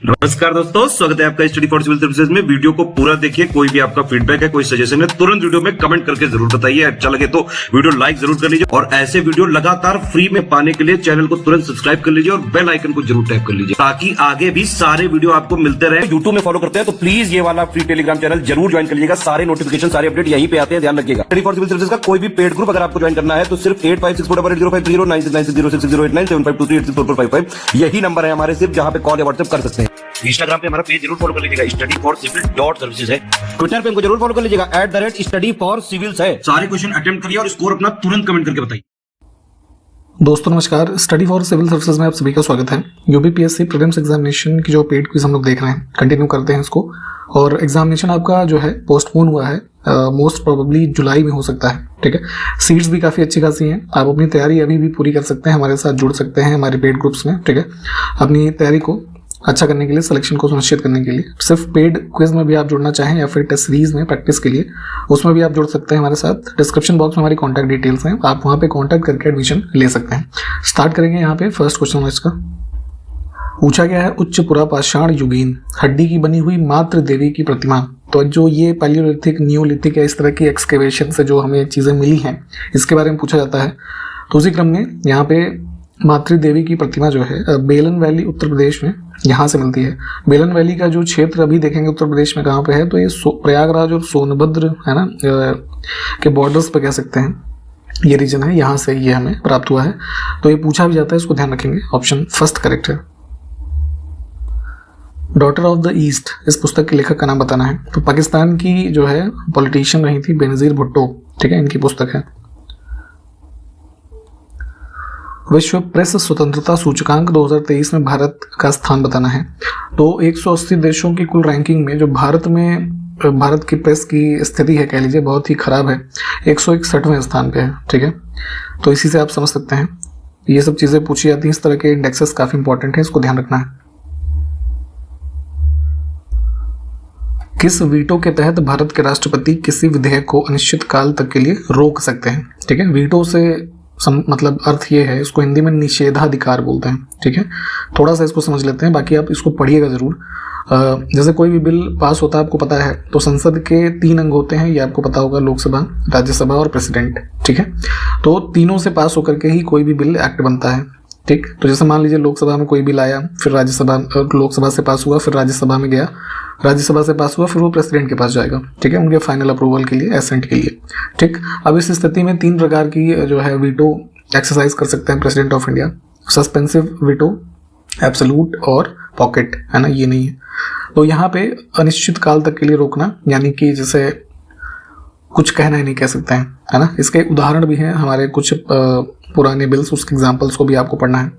नमस्कार दोस्तों, स्वागत है आपका स्टडी फॉर सिविल सर्विसेज में। वीडियो को पूरा देखिए। कोई भी आपका फीडबैक है, कोई सजेशन है, तुरंत वीडियो में कमेंट करके जरूर बताइए। अच्छा लगे तो वीडियो लाइक जरूर कर लीजिए और ऐसे वीडियो लगातार फ्री में पाने के लिए चैनल को तुरंत सब्सक्राइब कर लीजिए और बेल आइकन को जरूर टैप कर लीजिए ताकि आगे भी सारे वीडियो आपको मिलते रहे। यूट्यूब में फॉलो करते हैं तो प्लीज ये वाला फ्री टेलीग्राम चैनल जरूर ज्वाइन कर लीजिएगा। सारे नोटिफिकेशन, सारे अपडेट यहीं पे आते हैं, ध्यान रखिएगा। स्टडी फॉर सिविल सर्विसेज का कोई भी पेड ग्रुप अगर आपको ज्वाइन करना है तो सिर्फ 856480569066089752386445 यही नंबर है हमारे, सिर्फ जहां पे कॉल या व्हाट्सएप कर सकते हैं। इंस्टाग्राम पे हमारा पेज जरूर फॉलो कर लीजिएगा, studyforcivil.services है। ट्विटर पे हमको जरूर फॉलो कर लीजिएगा, @studyforcivils है। सारे क्वेश्चन अटेम्प्ट करिए और स्कोर अपना तुरंत कमेंट करके बताइए। दोस्तों नमस्कार, स्टडी फॉर सिविल सर्विसेज में आप सभी का स्वागत है। यूपीपीएससी प्रीलिम्स एग्जामिनेशन की जो पेड क्विज हम लोग देख रहे हैं, कंटिन्यू करते हैं इसको। और एग्जामिनेशन आपका जो है पोस्टपोन हुआ है, मोस्ट प्रोबेबली जुलाई में हो सकता है। ठीक है, सीट्स भी काफ़ी अच्छी खासी हैं। आप अपनी तैयारी अभी भी पूरी कर सकते हैं, हमारे साथ जुड़ सकते हैं हमारे पेड ग्रुप्स में। ठीक है, अपनी तैयारी को अच्छा करने के लिए, सिलेक्शन को सुनिश्चित करने के लिए सिर्फ पेड क्विज में भी आप जुड़ना चाहें या फिर टेस्ट सीरीज में प्रैक्टिस के लिए, उसमें भी आप जुड़ सकते हैं हमारे साथ। डिस्क्रिप्शन बॉक्स में हमारी कॉन्टैक्ट डिटेल्स हैं, आप वहाँ पे कॉन्टैक्ट करके एडमिशन ले सकते हैं। स्टार्ट करेंगे यहाँ पे फर्स्ट क्वेश्चन आज का। पूछा गया है, उच्च पुरापाषाण युगीन हड्डी की बनी हुई मातृ देवी की प्रतिमा। तो जो ये पैलियोलिथिक, नियोलिथिक या इस तरह की एक्सकेवेशन से जो हमें चीज़ें मिली हैं, इसके बारे में पूछा जाता है। तो उसी क्रम में यहाँ पे मातृ देवी की प्रतिमा जो है बेलन वैली उत्तर प्रदेश में यहाँ से मिलती है। बेलन वैली का जो क्षेत्र अभी देखेंगे उत्तर प्रदेश में कहाँ पे है, तो ये प्रयागराज और सोनभद्र है ना के बॉर्डर्स पे कह सकते हैं, ये रीजन है, यहाँ से ये हमें प्राप्त हुआ है। तो ये पूछा भी जाता है, इसको ध्यान रखेंगे। ऑप्शन फर्स्ट करेक्ट है। डॉटर ऑफ द ईस्ट, इस पुस्तक के लेखक का नाम बताना है। तो पाकिस्तान की जो है पॉलिटिशियन रही थी बेनजीर भुट्टो, ठीक है, इनकी पुस्तक है। विश्व प्रेस स्वतंत्रता सूचकांक 2023 में भारत का स्थान बताना है। तो 180 देशों की कुल रैंकिंग में जो भारत की प्रेस की स्थिति है, कह लीजिए बहुत ही खराब है, 161वें स्थान पे है। ठीक है, तो इसी से आप समझ सकते हैं ये सब चीज़ें पूछी जाती हैं। इस तरह के इंडेक्सेस काफ़ी इंपॉर्टेंट है, इसको ध्यान रखना है। किस वीटो के तहत भारत के राष्ट्रपति किसी विधेयक को अनिश्चित काल तक के लिए रोक सकते हैं? ठीक है, वीटो से मतलब अर्थ ये है, इसको हिंदी में निषेधाधिकार बोलते हैं। ठीक है, थोड़ा सा इसको समझ लेते हैं, बाकी आप इसको पढ़िएगा जरूर। जैसे कोई भी बिल पास होता है, आपको पता है, तो संसद के 3 अंग होते हैं, ये आपको पता होगा, लोकसभा, राज्यसभा और प्रेसिडेंट। ठीक है, तो तीनों से पास होकर के ही कोई भी बिल एक्ट बनता है। ठीक, तो जैसे मान लीजिए लोकसभा में कोई बिल आया, फिर लोकसभा से पास हुआ, फिर राज्यसभा में गया, राज्यसभा से पास हुआ, फिर वो प्रेसिडेंट के पास जाएगा। ठीक है, उनके फाइनल अप्रूवल के लिए, एसेंट के लिए। ठीक, अब इस स्थिति में 3 प्रकार की जो है वीटो एक्सरसाइज कर सकते हैं president of India. Suspensive veto, absolute और पॉकेट, है ना, ये नहीं है। तो यहाँ पे अनिश्चित काल तक के लिए रोकना, यानी कि जैसे कुछ कहना ही नहीं कह सकते हैं, है ना। इसके उदाहरण भी हैं हमारे कुछ पुराने बिल्स, उसके एग्जाम्पल्स को भी आपको पढ़ना है।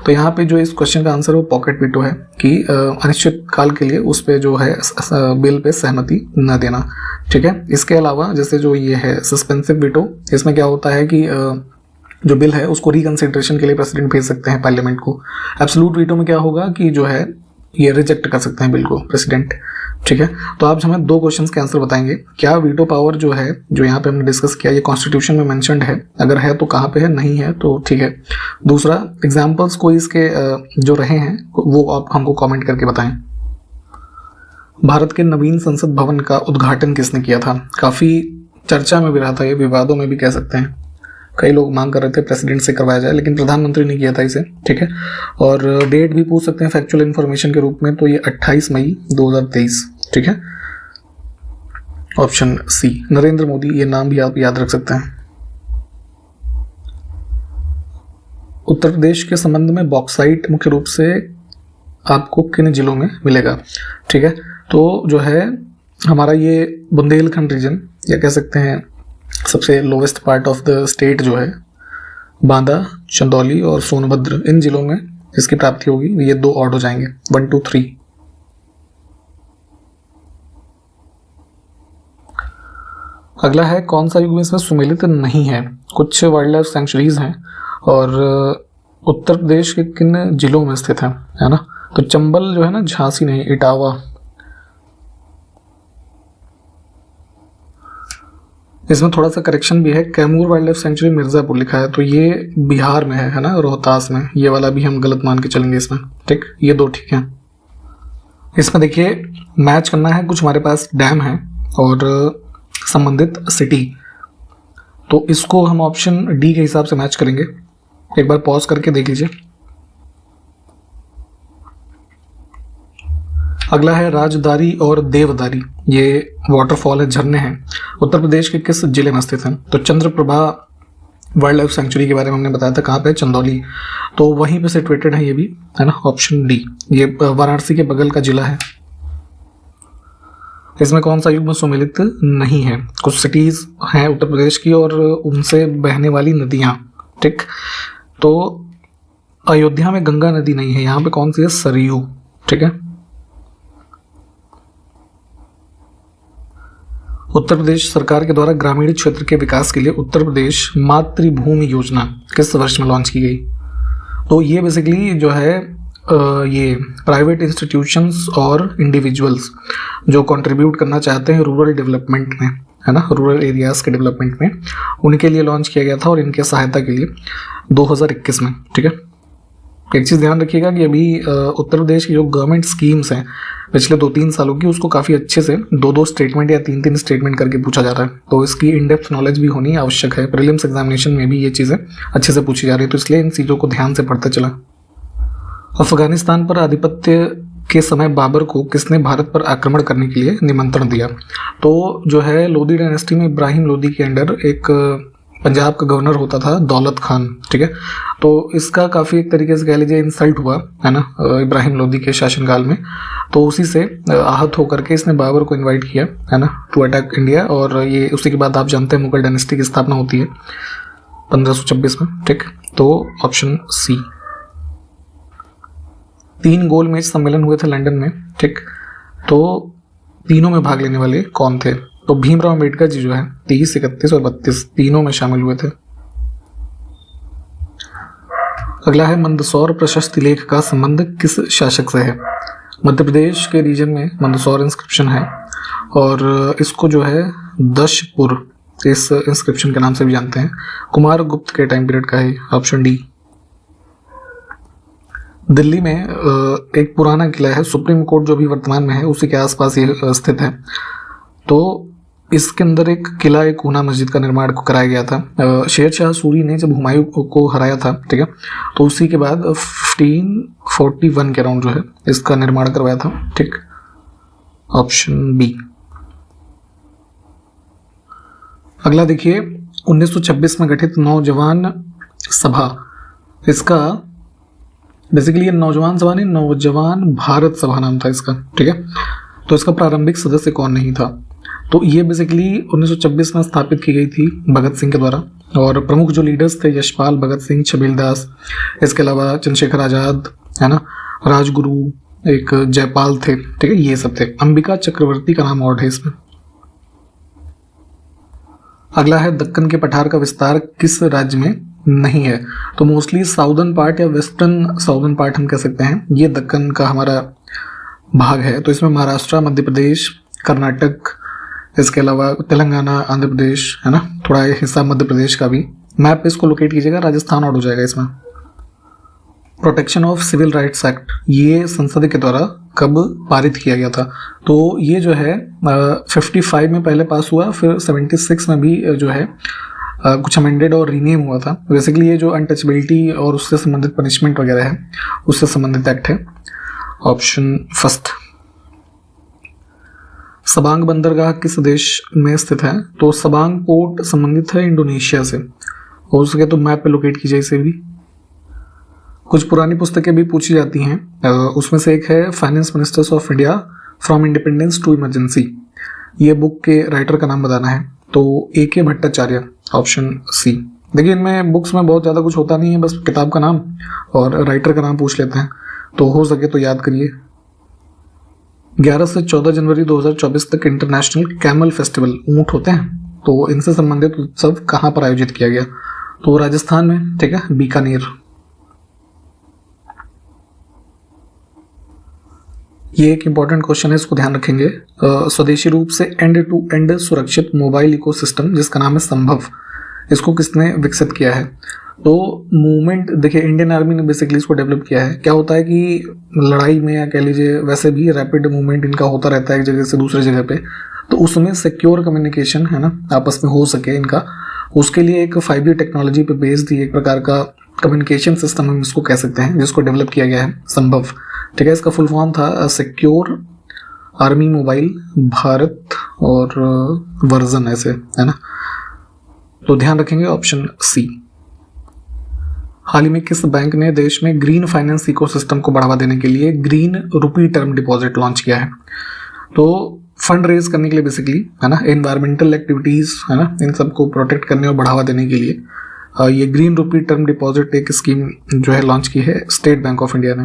तो यहाँ पे जो इस क्वेश्चन का आंसर है वो पॉकेट वीटो है कि अनिश्चित काल के लिए उस पे जो है बिल पे सहमति न देना। ठीक है, इसके अलावा जैसे जो ये है सस्पेंसिव वीटो, इसमें क्या होता है कि जो बिल है उसको रिकंसिडरेशन के लिए प्रेसिडेंट भेज सकते हैं पार्लियामेंट को। एब्सोल्यूट वीटो में क्या होगा कि जो है ये रिजेक्ट कर सकते हैं बिल को प्रेसिडेंट। ठीक है, तो आप हमें 2 क्वेश्चंस के आंसर बताएंगे। क्या वीटो पावर जो है, जो यहाँ पे हमने डिस्कस किया, ये कॉन्स्टिट्यूशन में मेंशन्ड है? अगर है तो कहाँ पे है, नहीं है तो ठीक है। दूसरा, एग्जाम्पल्स कोई इसके जो रहे हैं वो आप हमको कमेंट करके बताएं। भारत के नवीन संसद भवन का उद्घाटन किसने किया था? काफ़ी चर्चा में भी रहा था, ये विवादों में भी कह सकते हैं। कई लोग मांग कर रहे थे प्रेसिडेंट से करवाया जाए, लेकिन प्रधानमंत्री ने किया था इसे। ठीक है, और डेट भी पूछ सकते हैं फैक्चुअल इन्फॉर्मेशन के रूप में, तो ये 28 मई 2023। ठीक है, ऑप्शन सी नरेंद्र मोदी, ये नाम भी आप याद रख सकते हैं। उत्तर प्रदेश के संबंध में बॉक्साइट मुख्य रूप से आपको किन जिलों में मिलेगा? ठीक है, तो जो है हमारा ये बुंदेलखंड रीजन, या कह सकते हैं सबसे lowest part of the state जो है, बांदा, चंदौली और सोनभद्र, इन जिलों में इसकी प्राप्ति होगी। ये 2 ऑड हो जाएंगे, 1 2 3। अगला है, कौन सा युग में इसमें सुमेलित नहीं है? कुछ वाइल्ड लाइफ सेंचुरीज हैं और उत्तर प्रदेश के किन जिलों में स्थित है ना। तो चंबल जो है ना, झांसी नहीं, इटावा, इसमें थोड़ा सा करेक्शन भी है। Kaimur wild life sanctuary Mirzapur लिखा है, तो ये बिहार में है ना, रोहतास में। ये वाला भी हम गलत मान के चलेंगे इसमें। ठीक, ये 2 ठीक है। इसमें देखिए मैच करना है, कुछ हमारे पास डैम है और संबंधित सिटी, तो इसको हम ऑप्शन डी के हिसाब से मैच करेंगे। एक बार पॉज करके देख लीजिए। अगला है राजदारी और देवदारी, ये वाटरफॉल है, झरने हैं, उत्तर प्रदेश के किस जिले में स्थित हैं? तो चंद्रप्रभा वाइल्ड लाइफ सेंचुरी के बारे में हमने बताया था, कहाँ पे? चंदौली, तो वहीं पे सिचुएटेड है ये भी, है ना, ऑप्शन डी। ये वाराणसी के बगल का जिला है। इसमें कौन सा युग्म सुमेलित नहीं है? कुछ सिटीज हैं उत्तर प्रदेश की और उनसे बहने वाली नदियां, ठीक। तो अयोध्या में गंगा नदी नहीं है, यहाँ पे कौन सी है? सरयू, ठीक है। उत्तर प्रदेश सरकार के द्वारा ग्रामीण क्षेत्र के विकास के लिए उत्तर प्रदेश मातृभूमि योजना किस वर्ष में लॉन्च की गई? तो ये बेसिकली जो है ये प्राइवेट इंस्टीट्यूशंस और इंडिविजुअल्स जो कंट्रीब्यूट करना चाहते हैं रूरल डेवलपमेंट में, है ना, रूरल एरियाज के डेवलपमेंट में, उनके लिए लॉन्च किया गया था और इनके सहायता के लिए 2021 में, ठीक है। एक चीज़ ध्यान रखिएगा कि अभी उत्तर प्रदेश की जो गवर्नमेंट स्कीम्स हैं पिछले 2-3 सालों की, उसको काफ़ी अच्छे से 2-2 स्टेटमेंट या 3-3 स्टेटमेंट करके पूछा जा रहा है, तो इसकी इन डेप्थ नॉलेज भी होनी आवश्यक है। प्रीलिम्स एग्जामिनेशन में भी ये चीज़ें अच्छे से पूछी जा रही है, तो इसलिए इन चीज़ों को ध्यान से पढ़ते चला। अफगानिस्तान पर आधिपत्य के समय बाबर को किसने भारत पर आक्रमण करने के लिए निमंत्रण दिया? तो जो है लोधी डायनेस्टी में इब्राहिम लोधी के अंडर एक पंजाब का गवर्नर होता था दौलत खान, ठीक है। तो इसका काफ़ी एक तरीके से कह लीजिए इंसल्ट हुआ, है ना, इब्राहिम लोधी के शासनकाल में, तो उसी से आहत होकर के इसने बाबर को इनवाइट किया, है ना, टू अटैक इंडिया। और ये उसी के बाद आप जानते हैं मुगल डायनेस्टी की स्थापना होती है 1526 में, ठीक। तो ऑप्शन सी। 3 गोल मेज सम्मेलन हुए थे लंदन में, ठीक, तो तीनों में भाग लेने वाले कौन थे? तो भीमराव अम्बेडकर जी जो है 30, 31 और 32 तीनों में शामिल हुए थे। अगला है मंदसौर प्रशस्ति लेख का संबंध किस शासक से है? मध्य प्रदेश के रीजन में मंदसौर इंस्क्रिप्शन है और इसको जो है दशपुर इस इंस्क्रिप्शन के नाम से भी जानते हैं। कुमार गुप्त के टाइम पीरियड का है, ऑप्शन डी। दिल्ली में एक पुराना किला है, सुप्रीम कोर्ट जो भी वर्तमान में है उसी के आसपास ये स्थित है। तो इसके अंदर एक किला, एक ऊना मस्जिद का निर्माण कराया गया था। शेर शाह सूरी ने जब हुमायूं को हराया था, ठीक है, तो उसी के बाद 1541 के अराउंड जो है इसका निर्माण करवाया था, ठीक, ऑप्शन बी। अगला देखिए 1926 में गठित नौजवान सभा, इसका बेसिकली ये नौजवान सभा नहीं, नौजवान भारत सभा नाम था इसका, ठीक है। तो इसका प्रारंभिक सदस्य कौन नहीं था? तो ये बेसिकली 1926 में स्थापित की गई थी भगत सिंह के द्वारा और प्रमुख जो लीडर्स थे यशपाल, भगत सिंह, छबीलदास, इसके अलावा चंद्रशेखर आजाद, है ना, राजगुरु, एक जयपाल थे, ठीक है, ये सब थे। अंबिका चक्रवर्ती का नाम और है इसमें। अगला है दक्कन के पठार का विस्तार किस राज्य में नहीं है? तो मोस्टली साउदर्न पार्ट या वेस्टर्न साउदर्न पार्ट हम कह सकते हैं, ये दक्कन का हमारा भाग है। तो इसमें महाराष्ट्र, मध्य प्रदेश, कर्नाटक, इसके अलावा तेलंगाना, आंध्र प्रदेश, है ना, थोड़ा हिस्सा मध्य प्रदेश का भी। मैप पे इसको लोकेट कीजिएगा, राजस्थान और हो जाएगा इसमें। Protection of civil rights act ये संसद के द्वारा कब पारित किया गया था? तो ये जो है 55 में पहले पास हुआ, फिर 76 में भी जो है कुछ अमेंडेड और रीनेम हुआ था। बेसिकली ये जो अनटचेबिलिटी और उससे संबंधित पनिशमेंट वगैरह है उससे संबंधित एक्ट है, ऑप्शन फर्स्ट। सबांग बंदरगाह किस देश में स्थित है? तो सबांग पोर्ट संबंधित है इंडोनेशिया से, हो सके तो मैप पे लोकेट कीजिए इसे भी। कुछ पुरानी पुस्तकें भी पूछी जाती हैं, उसमें से एक है finance ministers of India from independence to emergency, ये बुक के राइटर का नाम बताना है। तो A.K. Bhattacharya, option C. देखिए इनमें बुक्स में बहुत ज़्यादा कुछ होता नहीं है, बस किताब का नाम और राइटर का नाम पूछ लेते हैं, तो हो सके तो याद करिए। 11 से 14 जनवरी 2024 तक इंटरनेशनल कैमल फेस्टिवल, ऊंट होते हैं, तो इनसे संबंधित उत्सव कहाँ पर आयोजित किया गया? तो राजस्थान में, ठीक है, बीकानेर। ये एक इंपॉर्टेंट क्वेश्चन है, इसको ध्यान रखेंगे। स्वदेशी रूप से एंड टू एंड सुरक्षित मोबाइल इकोसिस्टम जिसका नाम है संभव, इसको किसने विकसित किया है? तो मूवमेंट देखिए, इंडियन आर्मी ने बेसिकली इसको डेवलप किया है। क्या होता है कि लड़ाई में या कह लीजिए वैसे भी रैपिड मूवमेंट इनका होता रहता है एक जगह से दूसरे जगह पे, तो उसमें सिक्योर कम्युनिकेशन है ना आपस में हो सके इनका, उसके लिए एक 5G टेक्नोलॉजी पे बेस्ड एक प्रकार का कम्युनिकेशन सिस्टम हम इसको कह सकते हैं, जिसको डेवलप किया गया है संभव। ठीक है, इसका फुल फॉर्म था सिक्योर आर्मी मोबाइल भारत और वर्जन, ऐसे है ना। तो ध्यान रखेंगे ऑप्शन सी। हाल ही में किस बैंक ने देश में ग्रीन फाइनेंस इकोसिस्टम को बढ़ावा देने के लिए green rupee term deposit launch किया है? तो फंड रेज करने के लिए बेसिकली है ना, एनवायरमेंटल एक्टिविटीज है ना, इन सबको प्रोटेक्ट करने और बढ़ावा देने के लिए ये ग्रीन रुपी टर्म डिपॉजिट एक स्कीम जो है लॉन्च की है स्टेट बैंक ऑफ इंडिया ने।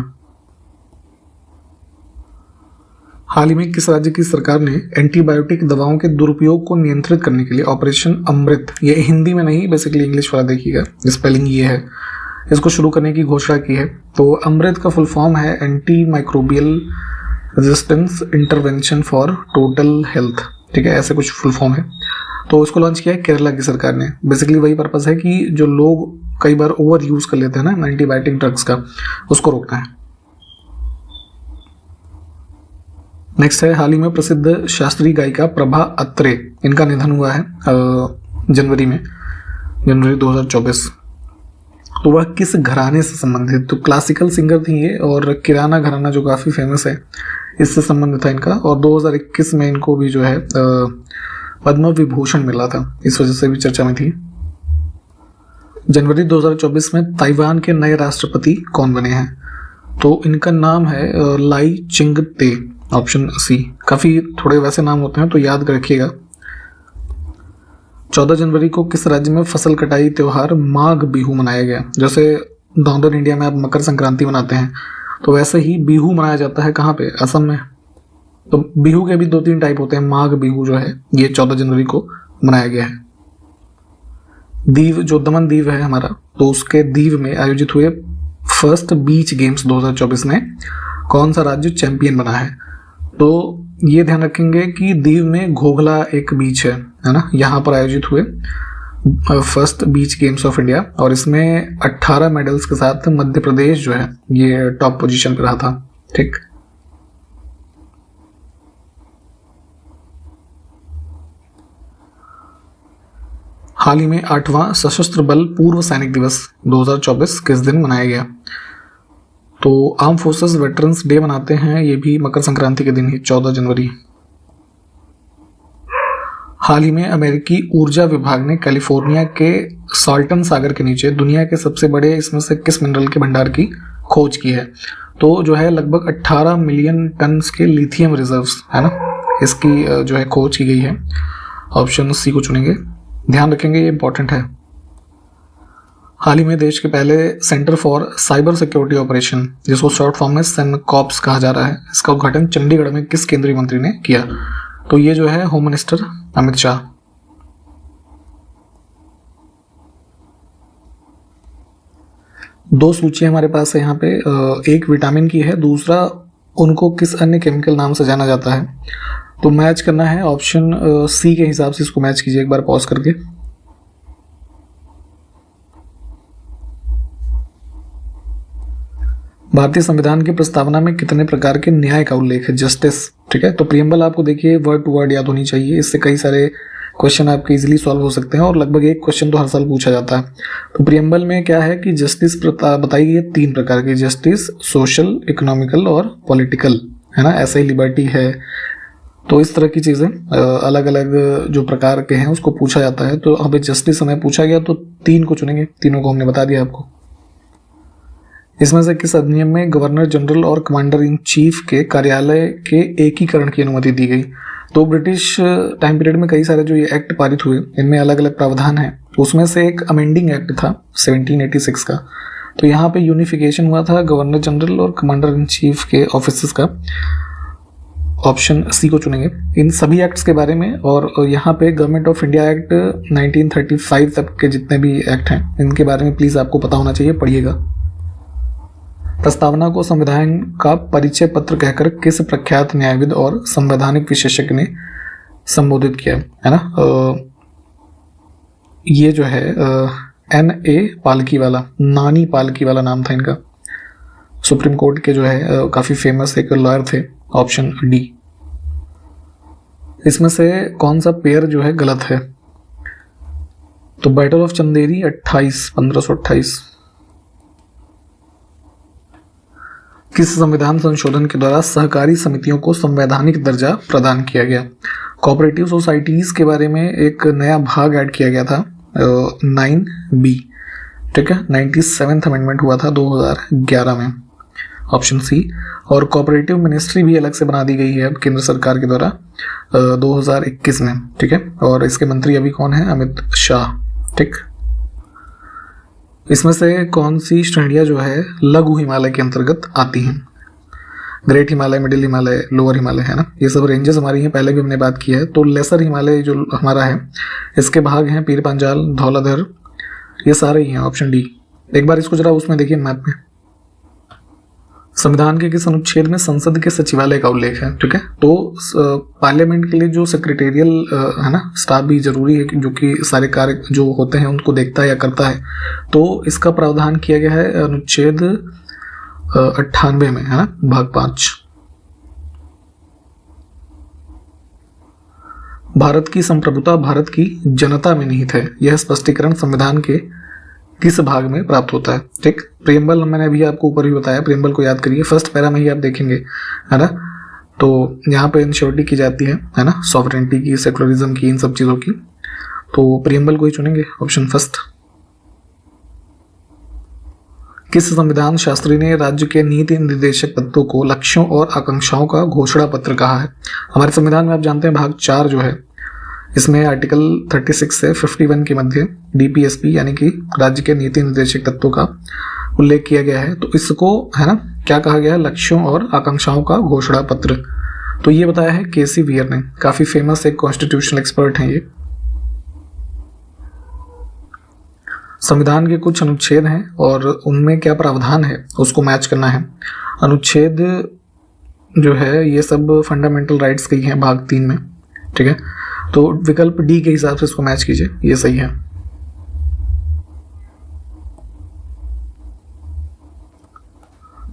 हाल ही में किस राज्य की सरकार ने एंटीबायोटिक दवाओं के दुरुपयोग को नियंत्रित करने के लिए ऑपरेशन अमृत, ये हिंदी में नहीं बेसिकली इंग्लिश वाला देखिएगा, स्पेलिंग ये है, इसको शुरू करने की घोषणा की है? तो अमृत का फुल फॉर्म है anti microbial resistance intervention for total health. ठीक है, ऐसे कुछ फुल फॉर्म है। तो इसको लॉन्च किया है केरला की सरकार ने। बेसिकली वही पर्पस है कि जो लोग कई बार ओवर यूज कर लेते हैं ना एंटीबायोटिक ड्रग्स का, उसको रोकना है। नेक्स्ट है, हाल ही में प्रसिद्ध शास्त्रीय गायिका प्रभा अत्रे, इनका निधन हुआ है जनवरी 2024। तो वह किस घराने से संबंधित? तो क्लासिकल सिंगर थी ये, और किराना घराना जो काफ़ी फेमस है, इससे संबंधित था इनका। और 2021 में इनको भी जो है पद्म विभूषण मिला था, इस वजह से भी चर्चा में थी। जनवरी 2024 में ताइवान के नए राष्ट्रपति कौन बने हैं? तो इनका नाम है लाई चिंग ते, ऑप्शन सी। काफ़ी थोड़े वैसे नाम होते हैं तो याद रखिएगा। 14 जनवरी को किस राज्य में फसल कटाई त्योहार माघ बिहू मनाया गया? जैसे नॉर्दर्न इंडिया में आप मकर संक्रांति मनाते हैं, तो वैसे ही बिहू मनाया जाता है कहाँ पे? असम में। तो बिहू के भी 2-3 टाइप होते हैं। माघ बिहू जो है ये 14 जनवरी को मनाया गया है। दीव, जो दमन दीव है हमारा, तो उसके दीव में आयोजित हुए फर्स्ट बीच गेम्स 2024 में कौन सा राज्य चैंपियन बना है? तो ये ध्यान रखेंगे कि दीव में घोघला एक बीच है ना, यहाँ पर आयोजित हुए first beach games of India, और इसमें 18 मेडल्स के साथ मध्य प्रदेश जो है ये टॉप पोजीशन पे रहा था। ठीक, हाल ही में 8वां सशस्त्र बल पूर्व सैनिक दिवस 2024 किस दिन मनाया गया? तो आर्म फोर्सेस वेटरन्स डे मनाते हैं, ये भी मकर संक्रांति के दिन ही, 14 जनवरी। हाल ही में अमेरिकी ऊर्जा विभाग ने कैलिफोर्निया के साल्टन सागर के नीचे दुनिया के सबसे बड़े इसमें से किस मिनरल के भंडार की खोज की है? तो जो है लगभग 18 मिलियन टन के लिथियम रिजर्व्स है ना, इसकी जो है खोज की गई है। ऑप्शन सी को चुनेंगे, ध्यान रखेंगे ये इंपॉर्टेंट है। हाल ही में देश के पहले centre for cyber security operation, जिसको शॉर्ट फॉर्म में सेनकॉप्स कहा जा रहा है, इसका उद्घाटन चंडीगढ़ में किस केंद्रीय मंत्री ने किया? तो ये जो है होम मिनिस्टर अमित शाह। दो सूचियां हमारे पास है यहाँ पे, एक विटामिन की है, दूसरा उनको किस अन्य केमिकल नाम से जाना जाता है? तो मैच करना है ऑप्शन सी के हिसाब से, इसको मैच कीजिए एक बार पॉज करके। भारतीय संविधान की प्रस्तावना में कितने प्रकार के न्याय का उल्लेख है? जस्टिस। ठीक है, तो प्रियम्बल आपको देखिए वर्ड टू वर्ड याद होनी चाहिए, इससे कई सारे क्वेश्चन आपके इजीली सॉल्व हो सकते हैं, और लगभग एक क्वेश्चन तो हर साल पूछा जाता है। तो प्रियम्बल में क्या है कि जस्टिस बताई गई है 3 प्रकार की, जस्टिस, सोशल, इकोनॉमिकल और पॉलिटिकल, है ना, ऐसे ही लिबर्टी है। तो इस तरह की चीज़ें अलग अलग जो प्रकार के हैं उसको पूछा जाता है। तो अभी जस्टिस हमें पूछा गया तो 3 को चुनेंगे, तीनों को हमने बता दिया आपको। इसमें से किस अधिनियम में गवर्नर जनरल और कमांडर इन चीफ के कार्यालय के एकीकरण की अनुमति दी गई? तो ब्रिटिश टाइम पीरियड में कई सारे जो ये एक्ट पारित हुए, इनमें अलग अलग प्रावधान हैं। उसमें से एक अमेंडिंग एक्ट था 1786 का, तो यहाँ पे यूनिफिकेशन हुआ था गवर्नर जनरल और कमांडर इन चीफ के ऑफिसेस का। ऑप्शन सी को चुनेंगे इन सभी एक्ट्स के बारे में। और यहाँ पे गवर्नमेंट ऑफ इंडिया एक्ट 1935 तक के जितने भी एक्ट हैं, इनके बारे में प्लीज़ आपको पता होना चाहिए, पढ़िएगा। प्रस्तावना को संविधान का परिचय पत्र कहकर किस प्रख्यात न्यायविद और संवैधानिक विशेषज्ञ ने संबोधित किया है ना? ये जो है N.A. पालकीवाला, नानी पालकीवाला नाम था इनका। सुप्रीम कोर्ट के जो है काफी फेमस एक लॉयर थे। Option D. इसमें से कौन सा पेयर जो है गलत है? तो बैटल ऑफ चंदेरी 1528। किस संविधान संशोधन के द्वारा सहकारी समितियों को संवैधानिक दर्जा प्रदान किया गया? कोऑपरेटिव सोसाइटीज के बारे में एक नया भाग ऐड किया गया था 9B, ठीक है। 97th अमेंडमेंट हुआ था 2011 में, ऑप्शन सी। और कोऑपरेटिव मिनिस्ट्री भी अलग से बना दी गई है अब केंद्र सरकार के द्वारा 2021 में, ठीक है। और इसके मंत्री अभी कौन है? अमित शाह, ठीक। इसमें से कौन सी श्रेणियां जो है लघु हिमालय के अंतर्गत आती हैं? Great Himalaya, middle Himalaya, lower Himalaya, है ना। ये सब रेंजेस हमारी हैं, पहले भी हमने बात किया है। तो लेसर हिमालय जो हमारा है, इसके भाग हैं पीर पांचाल, धौलाधर, ये सारे ही हैं, ऑप्शन डी। एक बार इसको जरा उसमें देखिए मैप में। संविधान के किस अनुच्छेद में संसद के सचिवालय का उल्लेख है? ठीक है। तो पार्लियामेंट के लिए जो सेक्रेटेरियल है ना स्टाफ भी जरूरी है जो कि सारे कार्य जो होते हैं उनको देखता है या करता है। तो इसका प्रावधान किया गया है अनुच्छेद 98 में, है ना, भाग 5। भारत की संप्रभुता भारत की जनता में निहित है, यह स्पष्टीकरण संविधान के किस भाग में प्राप्त होता है? ठीक। प्रियम्बल मैंने अभी आपको ऊपर भी बताया, प्रियम्बल को याद करिए, फर्स्ट पैरा में ही आप देखेंगे, है ना। तो यहाँ पे इंश्योरिटी की जाती है ना, सॉवरेनिटी की, सेकुलरिज्म की, इन सब चीजों की। तो प्रियम्बल को ही चुनेंगे, ऑप्शन फर्स्ट। किस संविधान शास्त्री ने राज्य के नीति निर्देशक तत्वों को लक्ष्यों और आकांक्षाओं का घोषणा पत्र कहा है? हमारे संविधान में आप जानते हैं भाग 4 जो है, इसमें आर्टिकल 36 से 51 के मध्य DPSP यानी कि राज्य के नीति निर्देशक तत्वों का उल्लेख किया गया है। तो इसको, है ना, क्या कहा गया है? लक्ष्यों और आकांक्षाओं का घोषणा पत्र। तो ये बताया है KC वियर ने, काफी फेमस एक कॉन्स्टिट्यूशनल एक्सपर्ट हैं ये। संविधान के कुछ अनुच्छेद हैं और उनमें क्या प्रावधान है उसको मैच करना है। अनुच्छेद जो है ये सब फंडामेंटल राइट्स के ही हैं भाग 3 में, ठीक है। तो विकल्प डी के हिसाब से इसको मैच कीजिए, ये सही है।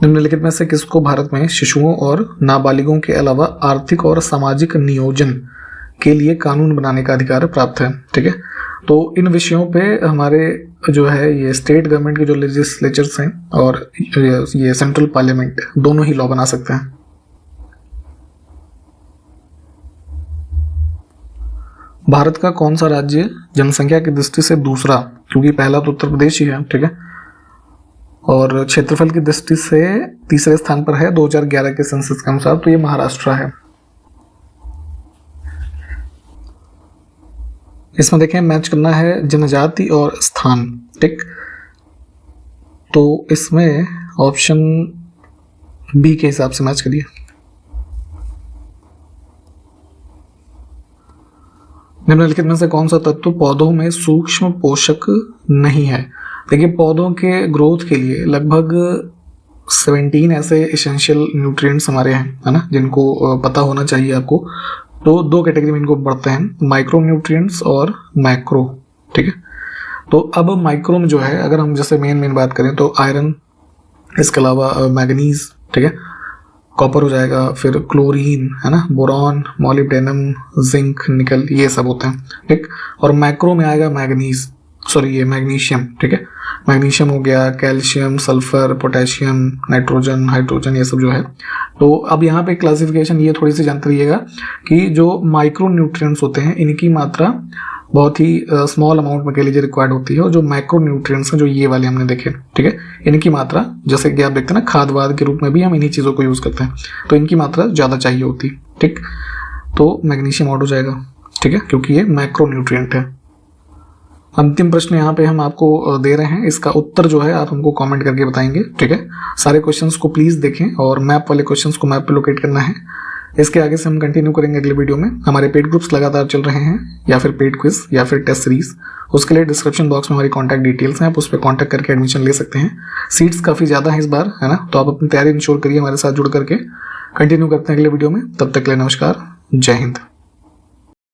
निम्नलिखित में से किसको भारत में शिशुओं और नाबालिगों के अलावा आर्थिक और सामाजिक नियोजन के लिए कानून बनाने का अधिकार प्राप्त है? ठीक है। तो इन विषयों पे हमारे जो है ये स्टेट गवर्नमेंट के जो लेजिस्लेचर्स हैं और ये सेंट्रल पार्लियामेंट दोनों ही लॉ बना सकते हैं। भारत का कौन सा राज्य जनसंख्या की दृष्टि से दूसरा, क्योंकि पहला तो उत्तर प्रदेश ही है, ठीक है, और क्षेत्रफल की दृष्टि से तीसरे स्थान पर है 2011 के सेंसस के अनुसार, तो ये महाराष्ट्र है। इसमें देखें मैच करना है जनजाति और स्थान, ठीक। तो इसमें ऑप्शन बी के हिसाब से मैच करिए। निम्नलिखित में से कौन सा तत्व पौधों में सूक्ष्म पोषक नहीं है? देखिए पौधों के ग्रोथ के लिए लगभग 17 ऐसे एसेंशियल न्यूट्रिएंट्स हमारे हैं, है ना, जिनको पता होना चाहिए आपको। तो 2 कैटेगरी में इनको बढ़ते हैं, माइक्रो न्यूट्रिएंट्स और मैक्रो, ठीक है। तो अब माइक्रो में जो है अगर हम जैसे मेन बात करें तो आयरन, इसके अलावा मैग्नीज, ठीक है, कॉपर हो जाएगा, फिर क्लोरीन, है ना, बोरॉन, मॉलिब्डेनम, जिंक, निकल, ये सब होते हैं, ठीक। और मैक्रो में आएगा ये मैग्नीशियम, ठीक है, मैग्नीशियम हो गया, calcium, sulphur, potassium, nitrogen, hydrogen, ये सब जो है। तो अब यहाँ पे क्लासिफिकेशन ये थोड़ी सी जानते रहिएगा कि जो माइक्रो न्यूट्रिएंट्स होते हैं इनकी मात्रा बहुत ही स्मॉल अमाउंट में कह लीजिए रिक्वायर्ड होती है, और जो माइक्रो न्यूट्रिएंट्स हैं जो ये वाले हमने देखे, ठीक है, इनकी मात्रा जैसे कि आप देखते हैं ना खाद वाद के रूप में भी हम इन्हीं चीज़ों को यूज़ करते हैं, तो इनकी मात्रा ज़्यादा चाहिए होती है, ठीक। तो मैग्नीशियम आउट हो जाएगा, ठीक है, क्योंकि ये माइक्रो न्यूट्रिएंट है। अंतिम प्रश्न यहाँ पे हम आपको दे रहे हैं, इसका उत्तर जो है आप हमको कमेंट करके बताएंगे, ठीक है। सारे क्वेश्चंस को प्लीज़ देखें और मैप वाले क्वेश्चंस को मैप पे लोकेट करना है। इसके आगे से हम कंटिन्यू करेंगे अगले वीडियो में। हमारे पेड ग्रुप्स लगातार चल रहे हैं, या फिर पेड क्विज या फिर टेस्ट सीरीज, उसके लिए डिस्क्रिप्शन बॉक्स में हमारी कॉन्टैक्ट डिटेल्स हैं, आप उस पर कॉन्टैक्ट करके एडमिशन ले सकते हैं। सीट्स काफ़ी ज़्यादा हैं इस बार, है ना, तो आप अपनी तैयारी इंश्योर करिए हमारे साथ जुड़ करके। कंटिन्यू करते हैं अगले वीडियो में, तब तक के लिए नमस्कार, जय हिंद।